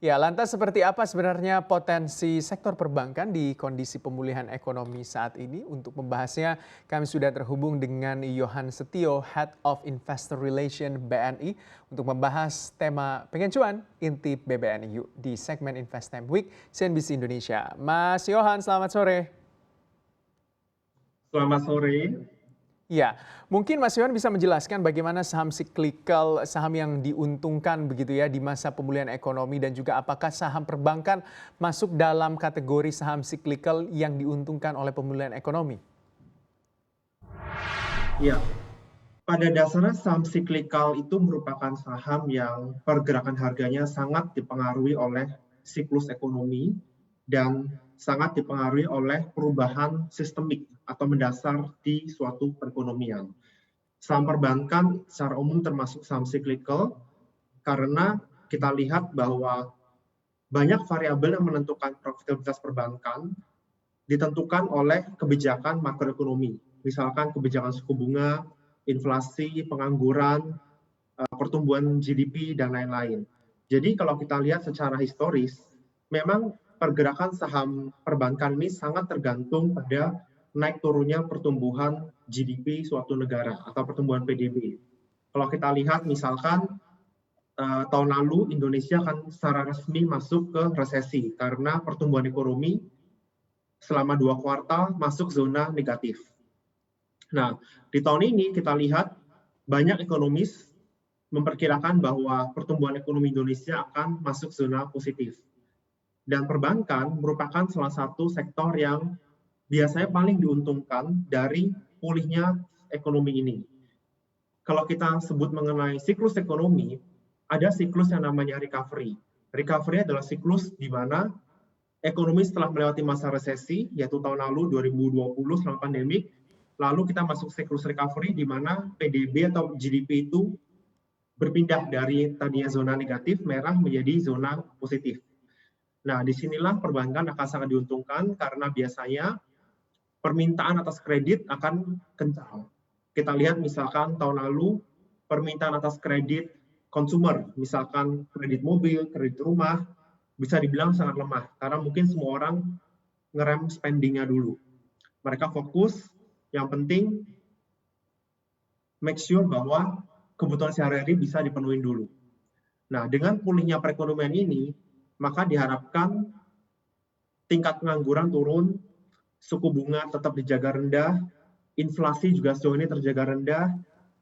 Ya, lantas seperti apa sebenarnya potensi sektor perbankan di kondisi pemulihan ekonomi saat ini? Untuk membahasnya, kami sudah terhubung dengan Yohan Setio, Head of Investor Relation BNI, untuk membahas tema pengencuan inti BBNI Yuk di segmen Invest Time Week CNBC Indonesia. Mas Yohan, selamat sore. Selamat sore. Ya, mungkin Mas Yohan bisa menjelaskan bagaimana saham siklikal, saham yang diuntungkan begitu ya di masa pemulihan ekonomi dan juga apakah saham perbankan masuk dalam kategori saham siklikal yang diuntungkan oleh pemulihan ekonomi? Ya, pada dasarnya saham siklikal itu merupakan saham yang pergerakan harganya sangat dipengaruhi oleh siklus ekonomi dan sangat dipengaruhi oleh perubahan sistemik atau mendasar di suatu perekonomian. Saham perbankan secara umum termasuk saham siklikal karena kita lihat bahwa banyak variabel yang menentukan profitabilitas perbankan ditentukan oleh kebijakan makroekonomi, misalkan kebijakan suku bunga, inflasi, pengangguran, pertumbuhan GDP, dan lain-lain. Jadi kalau kita lihat secara historis, memang pergerakan saham perbankan ini sangat tergantung pada naik turunnya pertumbuhan GDP suatu negara atau pertumbuhan PDB. Kalau kita lihat misalkan tahun lalu Indonesia akan secara resmi masuk ke resesi karena pertumbuhan ekonomi selama 2 kuartal masuk zona negatif. Nah, di tahun ini kita lihat banyak ekonomis memperkirakan bahwa pertumbuhan ekonomi Indonesia akan masuk zona positif. Dan perbankan merupakan salah satu sektor yang biasanya paling diuntungkan dari pulihnya ekonomi ini. Kalau kita sebut mengenai siklus ekonomi, ada siklus yang namanya recovery. Recovery adalah siklus di mana ekonomi setelah melewati masa resesi, yaitu tahun lalu 2020 selama pandemik, lalu kita masuk siklus recovery di mana PDB atau GDP itu berpindah dari tadinya zona negatif merah menjadi zona positif. Nah, disinilah perbankan akan sangat diuntungkan karena biasanya permintaan atas kredit akan kencang. Kita lihat misalkan tahun lalu permintaan atas kredit konsumer, misalkan kredit mobil, kredit rumah, bisa dibilang sangat lemah karena mungkin semua orang ngerem spendingnya dulu. Mereka fokus, yang penting make sure bahwa kebutuhan sehari-hari bisa dipenuhi dulu. Nah, dengan pulihnya perekonomian ini, maka diharapkan tingkat pengangguran turun, suku bunga tetap dijaga rendah, inflasi juga sejauh ini terjaga rendah,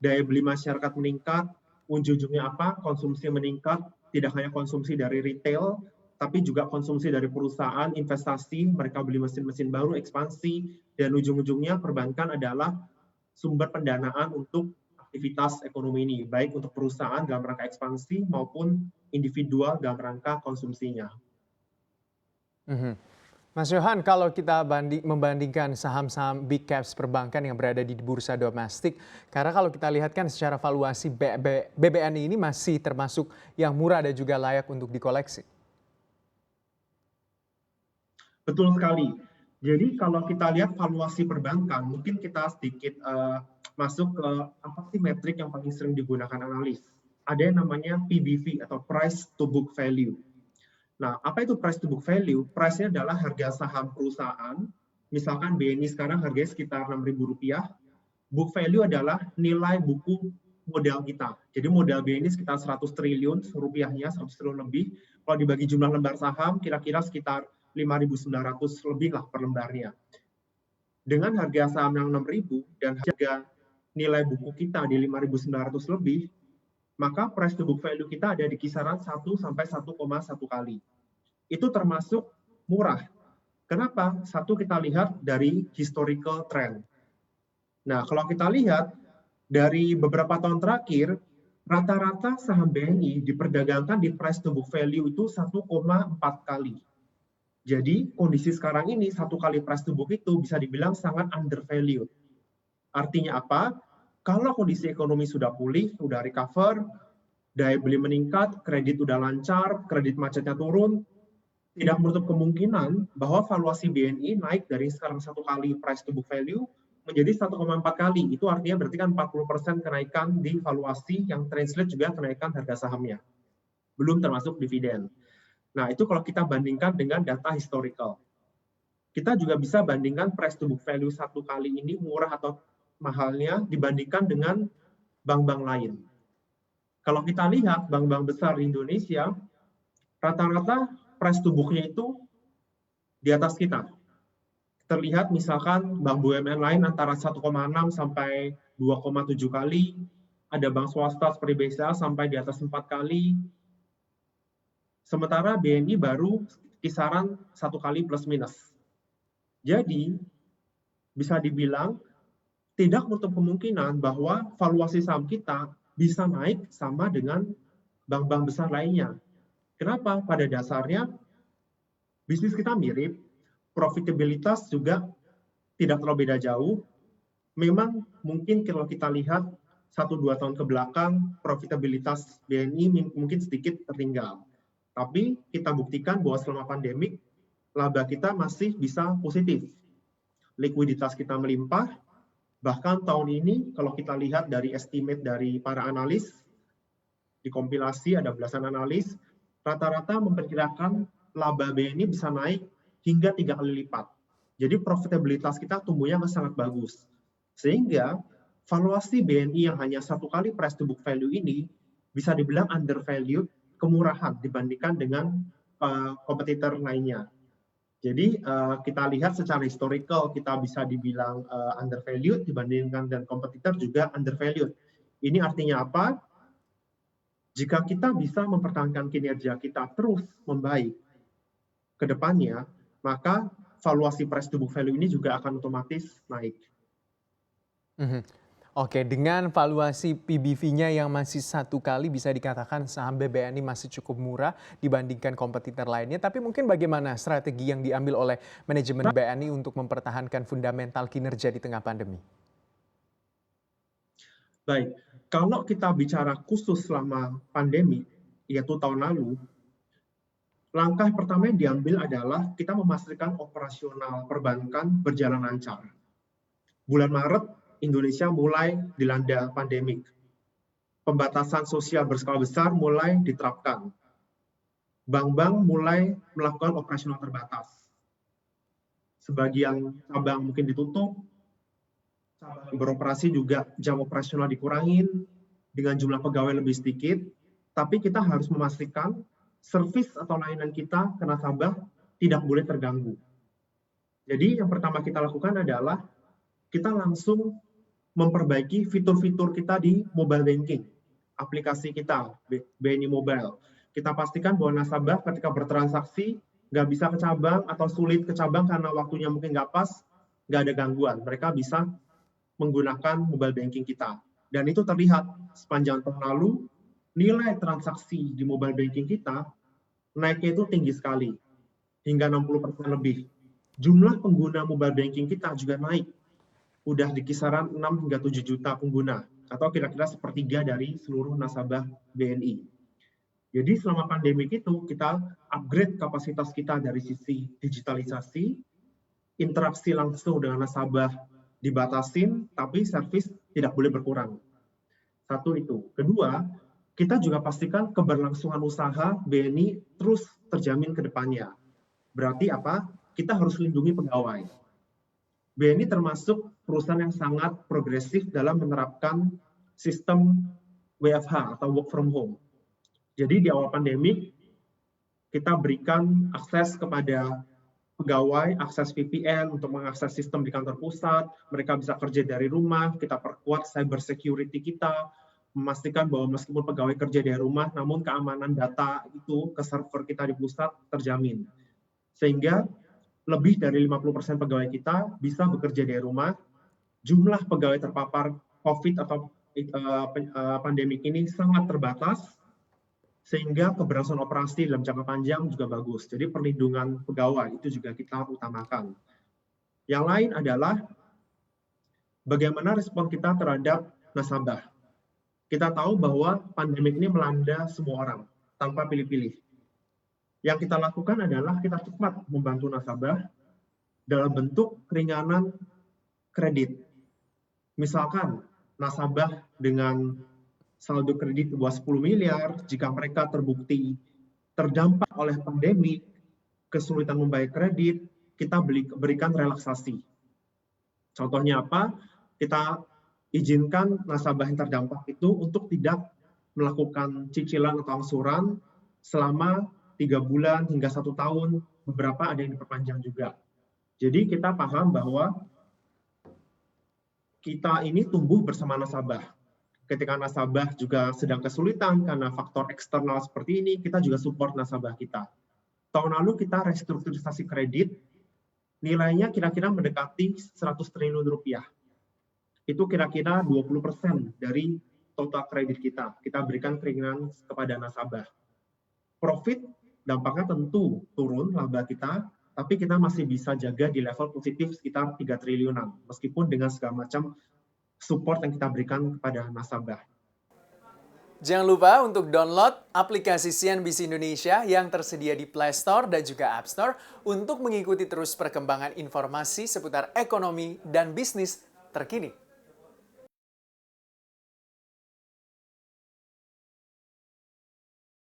daya beli masyarakat meningkat, ujung-ujungnya apa? Konsumsi meningkat, tidak hanya konsumsi dari retail, tapi juga konsumsi dari perusahaan, investasi, mereka beli mesin-mesin baru, ekspansi, dan ujung-ujungnya perbankan adalah sumber pendanaan untuk aktivitas ekonomi ini, baik untuk perusahaan dalam rangka ekspansi maupun individual dalam rangka konsumsinya. Mas Yohan, kalau kita membandingkan saham-saham big caps perbankan yang berada di bursa domestik, karena kalau kita lihat kan secara valuasi BBNI ini masih termasuk yang murah dan juga layak untuk dikoleksi. Betul sekali. Jadi kalau kita lihat valuasi perbankan, mungkin kita sedikit masuk ke apa sih metrik yang paling sering digunakan analis. Ada yang namanya PBV atau Price to Book Value. Nah, apa itu Price to Book Value? Price-nya adalah harga saham perusahaan. Misalkan BNI sekarang harganya sekitar Rp6.000. Book value adalah nilai buku modal kita. Jadi modal BNI sekitar 100 triliun rupiahnya, 100 triliun lebih. Kalau dibagi jumlah lembar saham, kira-kira sekitar 5.900 lebih lah per lembarnya. Dengan harga saham yang 6.000 dan harga nilai buku kita di 5.900 lebih, maka price to book value kita ada di kisaran 1 sampai 1,1 kali. Itu termasuk murah. Kenapa? Satu, kita lihat dari historical trend. Nah, kalau kita lihat dari beberapa tahun terakhir, rata-rata saham BNI diperdagangkan di price to book value itu 1,4 kali. Jadi kondisi sekarang ini 1 kali price to book itu bisa dibilang sangat undervalued. Artinya apa? Kalau kondisi ekonomi sudah pulih, sudah recover, daya beli meningkat, kredit sudah lancar, kredit macetnya turun, tidak menutup kemungkinan bahwa valuasi BNI naik dari sekarang 1 kali price to book value menjadi 1,4 kali. Itu artinya berarti kan 40% kenaikan di valuasi yang translate juga kenaikan harga sahamnya. Belum termasuk dividen. Nah, itu kalau kita bandingkan dengan data historical. Kita juga bisa bandingkan price to book value satu kali ini murah atau mahalnya dibandingkan dengan bank-bank lain. Kalau kita lihat bank-bank besar di Indonesia, rata-rata price to book-nya itu di atas kita. Terlihat misalkan bank BUMN lain antara 1,6 sampai 2,7 kali, ada bank swasta seperti BCA sampai di atas 4 kali, sementara BNI baru kisaran 1 kali plus minus. Jadi, bisa dibilang tidak menutup kemungkinan bahwa valuasi saham kita bisa naik sama dengan bank-bank besar lainnya. Kenapa? Pada dasarnya bisnis kita mirip, profitabilitas juga tidak terlalu beda jauh. Memang mungkin kalau kita lihat 1-2 tahun ke belakang, profitabilitas BNI mungkin sedikit tertinggal. Tapi kita buktikan bahwa selama pandemik, laba kita masih bisa positif. Likuiditas kita melimpah, bahkan tahun ini kalau kita lihat dari estimate dari para analis, dikompilasi ada belasan analis, rata-rata memperkirakan laba BNI bisa naik hingga 3 kali lipat. Jadi profitabilitas kita tumbuhnya sangat bagus. Sehingga valuasi BNI yang hanya 1 kali price to book value ini bisa dibilang undervalued, kemurahan dibandingkan dengan kompetitor lainnya. Jadi kita lihat secara historical kita bisa dibilang undervalued dibandingkan dengan kompetitor juga undervalued. Ini artinya apa? Jika kita bisa mempertahankan kinerja kita terus membaik ke depannya, maka valuasi price to book value ini juga akan otomatis naik. Oke, dengan valuasi PBV-nya yang masih 1 kali bisa dikatakan saham BBNI masih cukup murah dibandingkan kompetitor lainnya. Tapi mungkin bagaimana strategi yang diambil oleh manajemen BNI untuk mempertahankan fundamental kinerja di tengah pandemi? Baik, kalau kita bicara khusus selama pandemi, yaitu tahun lalu, langkah pertama yang diambil adalah kita memastikan operasional perbankan berjalan lancar. Bulan Maret, Indonesia mulai dilanda pandemik. Pembatasan sosial berskala besar mulai diterapkan. Bank-bank mulai melakukan operasional terbatas. Sebagian cabang mungkin ditutup, cabang beroperasi juga jam operasional dikurangin, dengan jumlah pegawai lebih sedikit, tapi kita harus memastikan servis atau layanan kita ke nasabah tidak boleh terganggu. Jadi yang pertama kita lakukan adalah kita langsung memperbaiki fitur-fitur kita di mobile banking, aplikasi kita, BNI Mobile. Kita pastikan bahwa nasabah ketika bertransaksi nggak bisa ke cabang atau sulit ke cabang karena waktunya mungkin nggak pas, nggak ada gangguan. Mereka bisa menggunakan mobile banking kita. Dan itu terlihat sepanjang tahun lalu, nilai transaksi di mobile banking kita naiknya itu tinggi sekali, hingga 60% lebih. Jumlah pengguna mobile banking kita juga naik, udah di kisaran 6 hingga 7 juta pengguna, atau kira-kira sepertiga dari seluruh nasabah BNI. Jadi selama pandemi itu kita upgrade kapasitas kita dari sisi digitalisasi, interaksi langsung dengan nasabah dibatasin, tapi servis tidak boleh berkurang. Satu itu. Kedua, kita juga pastikan keberlangsungan usaha BNI terus terjamin ke depannya. Berarti apa? Kita harus lindungi pegawai. BNI termasuk perusahaan yang sangat progresif dalam menerapkan sistem WFH atau work from home. Jadi di awal pandemi, kita berikan akses kepada pegawai, akses VPN untuk mengakses sistem di kantor pusat, mereka bisa kerja dari rumah, kita perkuat cyber security kita, memastikan bahwa meskipun pegawai kerja dari rumah, namun keamanan data itu ke server kita di pusat terjamin. Sehingga lebih dari 50% pegawai kita bisa bekerja dari rumah, jumlah pegawai terpapar COVID atau pandemik ini sangat terbatas, sehingga keberlangsungan operasi dalam jangka panjang juga bagus. Jadi perlindungan pegawai itu juga kita utamakan. Yang lain adalah bagaimana respon kita terhadap nasabah. Kita tahu bahwa pandemik ini melanda semua orang tanpa pilih-pilih. Yang kita lakukan adalah kita cepat membantu nasabah dalam bentuk keringanan kredit. Misalkan nasabah dengan saldo kredit di bawah 10 miliar, jika mereka terbukti terdampak oleh pandemi, kesulitan membayar kredit, kita berikan relaksasi. Contohnya apa? Kita izinkan nasabah yang terdampak itu untuk tidak melakukan cicilan atau angsuran selama 3 bulan hingga 1 tahun, beberapa ada yang diperpanjang juga. Jadi kita paham bahwa kita ini tumbuh bersama nasabah. Ketika nasabah juga sedang kesulitan karena faktor eksternal seperti ini, kita juga support nasabah kita. Tahun lalu kita restrukturisasi kredit, nilainya kira-kira mendekati 100 triliun rupiah. Itu kira-kira 20% dari total kredit kita. Kita berikan keringanan kepada nasabah. Profit dampaknya tentu turun laba kita, tapi kita masih bisa jaga di level positif sekitar 3 triliunan, meskipun dengan segala macam support yang kita berikan kepada nasabah. Jangan lupa untuk download aplikasi CNBC Indonesia yang tersedia di Play Store dan juga App Store untuk mengikuti terus perkembangan informasi seputar ekonomi dan bisnis terkini.